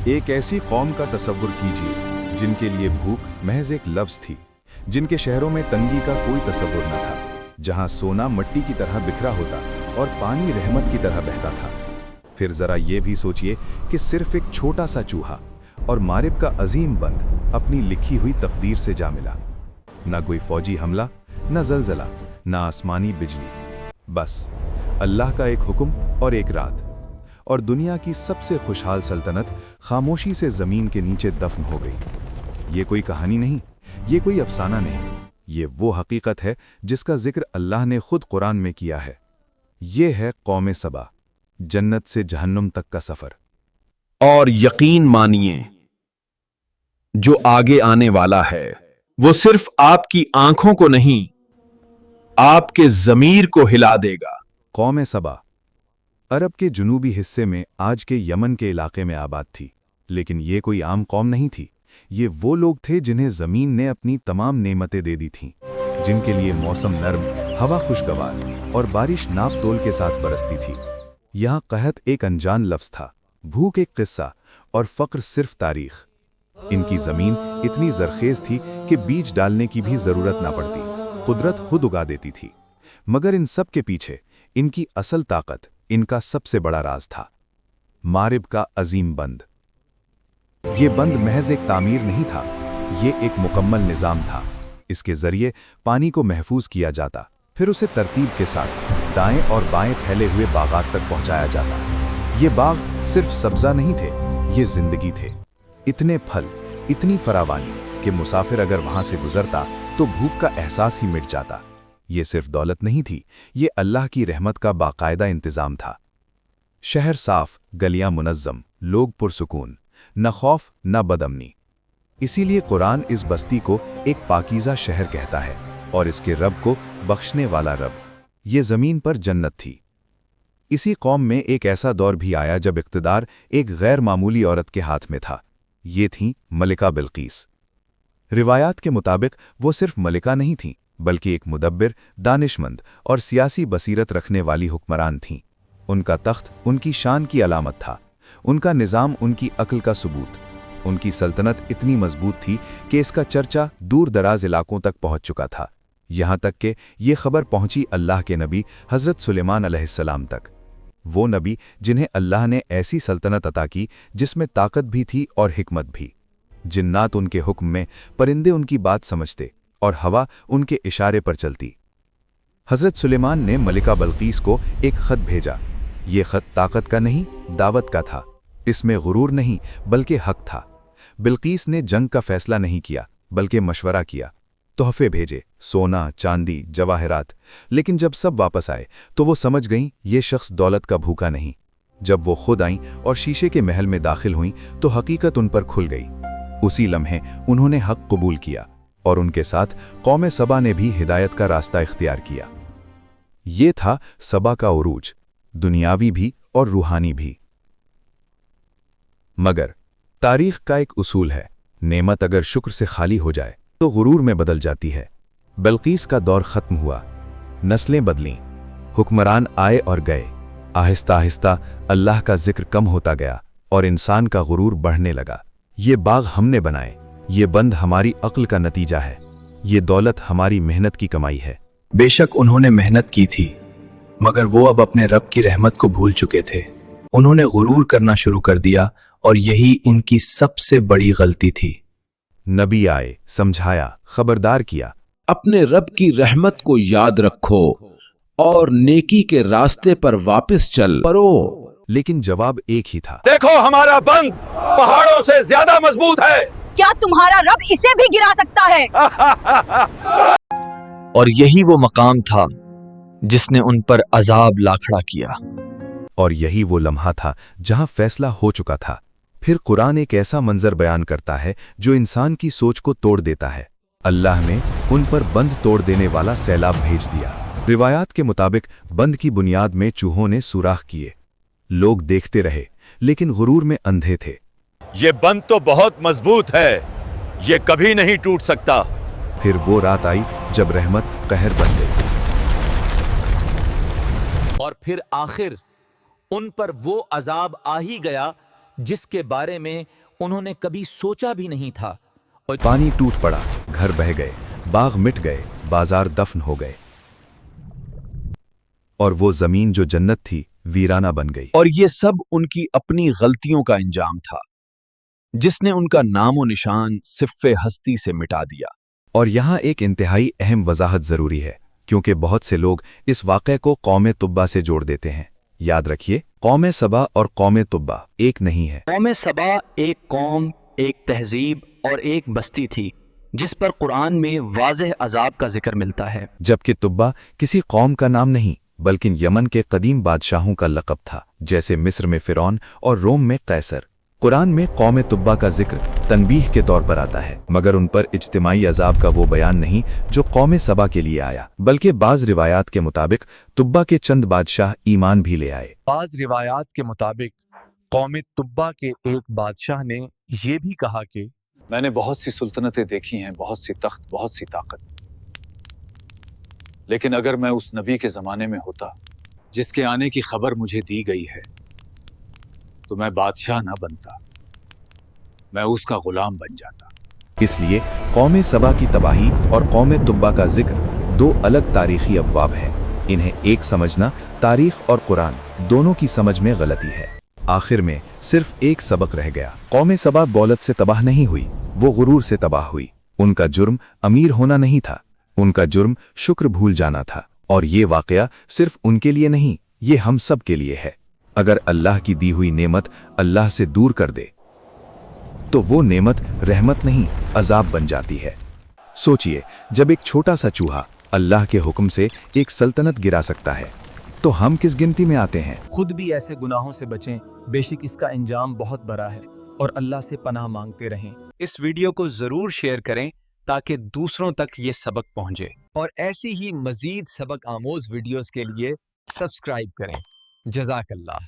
एक ऐसी कौम का तसव्वुर कीजिए जिनके लिए भूख महज एक लफ्ज़ थी, जिनके शहरों में तंगी का कोई तसव्वुर न था, जहां सोना मिट्टी की तरह बिखरा होता और पानी रहमत की तरह बहता था। फिर ज़रा ये भी सोचिए कि सिर्फ एक छोटा सा चूहा और मारिब का अजीम बंद अपनी लिखी हुई तकदीर से जा मिला। न कोई फौजी हमला, न ज़लज़ला, न आसमानी बिजली, बस अल्लाह का एक हुक्म और एक रात, और दुनिया की सबसे खुशहाल सल्तनत खामोशी से ज़मीन के नीचे दफन हो गई। ये कोई कहानी नहीं, ये कोई अफसाना नहीं, ये वो हकीकत है जिसका जिक्र अल्लाह ने खुद कुरान में किया है। ये है कौम सबा, जन्नत से जहन्नुम तक का सफ़र। और यकीन मानिए, जो आगे आने वाला है वो सिर्फ आपकी आंखों को नहीं, आपके ज़मीर को हिला देगा। कौम सबा अरब के जुनूबी हिस्से में आज के यमन के इलाके में आबाद थी, लेकिन ये कोई आम कौम नहीं थी। ये वो लोग थे जिन्हें ज़मीन ने अपनी तमाम नेमतें दे दी थीं, जिनके लिए मौसम नर्म, हवा खुशगवार और बारिश नाप तोल के साथ बरसती थी। यहाँ कहत एक अनजान लफ्ज़ था, भूख एक किस्सा और फ़क्र सिर्फ तारीख। इनकी ज़मीन इतनी ज़रखेज़ थी कि बीज डालने की भी ज़रूरत ना पड़ती, कुदरत खुद उगा देती थी। मगर इन सब के पीछे इनकी असल ताकत, इनका सबसे बड़ा राज था, मारिब का अजीम बंद। ये बंद महज एक तामीर नहीं था, ये एक मुकम्मल निज़ाम था। इसके ज़रिए पानी को महफूज किया जाता, फिर उसे तरतीब के साथ दाएं और बाएं फैले हुए बागात तक पहुंचाया जाता। ये बाग सिर्फ सब्ज़ा नहीं थे, ये ज़िंदगी थे। इतने फल, इतनी फरावानी कि मुसाफिर अगर वहां से गुजरता तो भूख का एहसास ही मिट जाता। ये सिर्फ दौलत नहीं थी, ये अल्लाह की रहमत का बाकायदा इंतज़ाम था। शहर साफ, गलियां मुनज़्ज़म, लोग पुरसुकून, न खौफ न बदअमनी। इसीलिए कुरान इस बस्ती को एक पाकीज़ा शहर कहता है और इसके रब को बख्शने वाला रब। ये ज़मीन पर जन्नत थी। इसी कौम में एक ऐसा दौर भी आया जब इक़्तिदार एक गैर मामूली औरत के हाथ में था। ये थी मलिका बिल्कीस। रिवायात के मुताबिक वो सिर्फ मलिका नहीं थीं, बल्कि एक मुदब्बिर, दानिशमंद और सियासी बसीरत रखने वाली हुक्मरान थीं। उनका तख्त उनकी शान की अलामत था, उनका निज़ाम उनकी अक्ल का सबूत। उनकी सल्तनत इतनी मजबूत थी कि इसका चर्चा दूर दराज इलाकों तक पहुंच चुका था, यहाँ तक कि ये खबर पहुंची अल्लाह के नबी हज़रत सुलेमान अलैहिस्सलाम तक। वो नबी जिन्हें अल्लाह ने ऐसी सल्तनत अता की जिसमें ताकत भी थी और हिकमत भी। जिन्नात उनके हुक्म में, परिंदे उनकी बात समझते और हवा उनके इशारे पर चलती। हज़रत सुलेमान ने मलिका बल्कीस को एक ख़त भेजा। ये ख़त ताकत का नहीं, दावत का था। इसमें गुरूर नहीं बल्कि हक था। बिल्कीस ने जंग का फैसला नहीं किया बल्कि मशवरा किया। तोहफे भेजे, सोना, चांदी, जवाहरात। लेकिन जब सब वापस आए तो वो समझ गईं ये शख्स दौलत का भूखा नहीं। जब वो खुद आईं और शीशे के महल में दाखिल हुईं तो हकीकत उन पर खुल गई। उसी लम्हे उन्होंने हक कबूल किया और उनके साथ कौम सबा ने भी हिदायत का रास्ता इख्तियार किया। ये था सबा का उरूज, दुनियावी भी और रूहानी भी। मगर तारीख का एक उसूल है, नेमत अगर शुक्र से खाली हो जाए तो गुरूर में बदल जाती है। बल्कीस का दौर खत्म हुआ, नस्लें बदलीं, हुक्मरान आए और गए। आहिस्ता आहिस्ता अल्लाह का जिक्र कम होता गया और इंसान का गुरूर बढ़ने लगा। ये बाग हमने बनाए, ये बंद हमारी अक्ल का नतीजा है, ये दौलत हमारी मेहनत की कमाई है। बेशक उन्होंने मेहनत की थी, मगर वो अब अपने रब की रहमत को भूल चुके थे। उन्होंने गुरूर करना शुरू कर दिया और यही इनकी सबसे बड़ी गलती थी। नबी आए, समझाया, खबरदार किया। अपने रब की रहमत को याद रखो और नेकी के रास्ते पर वापस चल पड़ो। लेकिन जवाब एक ही था, देखो हमारा बंद पहाड़ों से ज्यादा मजबूत है। क्या तुम्हारा रब इसे भी गिरा सकता है? और यही वो मकाम था जिसने उन पर अजाब लाखड़ा किया। और यही वो लम्हा था जहां फैसला हो चुका था। फिर कुरान एक ऐसा मंजर बयान करता है जो इंसान की सोच को तोड़ देता है। अल्लाह ने उन पर बंद तोड़ देने वाला सैलाब भेज दिया। रिवायात के मुताबिक बंद की बुनियाद में चूहों ने सुराख किए। लोग देखते रहे लेकिन गुरूर में अंधे थे। ये बंद तो बहुत मजबूत है, ये कभी नहीं टूट सकता। फिर वो रात आई जब रहमत कहर बन गई। और फिर आखिर उन पर वो अजाब आ ही गया جس کے بارے میں انہوں نے کبھی سوچا بھی نہیں تھا. اور پانی ٹوٹ پڑا، گھر بہ گئے، باغ مٹ گئے، بازار دفن ہو گئے، اور وہ زمین جو جنت تھی ویرانہ بن گئی. اور یہ سب ان کی اپنی غلطیوں کا انجام تھا جس نے ان کا نام و نشان صف ہستی سے مٹا دیا. اور یہاں ایک انتہائی اہم وضاحت ضروری ہے، کیونکہ بہت سے لوگ اس واقعے کو قوم تبا سے جوڑ دیتے ہیں. یاد رکھیے، قوم سبا اور قوم تبا ایک نہیں ہے. قوم سبا ایک قوم، ایک تہذیب اور ایک بستی تھی جس پر قرآن میں واضح عذاب کا ذکر ملتا ہے. جبکہ تبا کسی قوم کا نام نہیں بلکہ یمن کے قدیم بادشاہوں کا لقب تھا، جیسے مصر میں فرعون اور روم میں قیصر. قرآن میں قوم تبا کا ذکر تنبیہ کے طور پر آتا ہے، مگر ان پر اجتماعی عذاب کا وہ بیان نہیں جو قوم سبا کے لیے آیا، بلکہ بعض روایات کے مطابق تبا کے چند بادشاہ ایمان بھی لے آئے. بعض روایات کے مطابق قوم تبا کے ایک بادشاہ نے یہ بھی کہا کہ میں نے بہت سی سلطنتیں دیکھی ہیں، بہت سی تخت، بہت سی طاقت، لیکن اگر میں اس نبی کے زمانے میں ہوتا جس کے آنے کی خبر مجھے دی گئی ہے تو میں بادشاہ نہ بنتا، میں اس کا غلام بن جاتا. اس لیے قوم سبا کی تباہی اور قوم تبا کا ذکر دو الگ تاریخی ابواب ہیں. انہیں ایک سمجھنا تاریخ اور قرآن دونوں کی سمجھ میں غلطی ہے. آخر میں صرف ایک سبق رہ گیا. قوم سبا دولت سے تباہ نہیں ہوئی، وہ غرور سے تباہ ہوئی. ان کا جرم امیر ہونا نہیں تھا، ان کا جرم شکر بھول جانا تھا. اور یہ واقعہ صرف ان کے لیے نہیں، یہ ہم سب کے لیے ہے. اگر اللہ کی دی ہوئی نعمت اللہ سے دور کر دے تو وہ نعمت رحمت نہیں عذاب بن جاتی ہے. سوچئے، جب ایک چھوٹا سا چوہا اللہ کے حکم سے ایک سلطنت گرا سکتا ہے تو ہم کس گنتی میں آتے ہیں؟ خود بھی ایسے گناہوں سے بچیں، بے شک اس کا انجام بہت بڑا ہے، اور اللہ سے پناہ مانگتے رہیں. اس ویڈیو کو ضرور شیئر کریں تاکہ دوسروں تک یہ سبق پہنچے، اور ایسی ہی مزید سبق آموز ویڈیوز کے لیے سبسکرائب کریں. جزاک اللہ.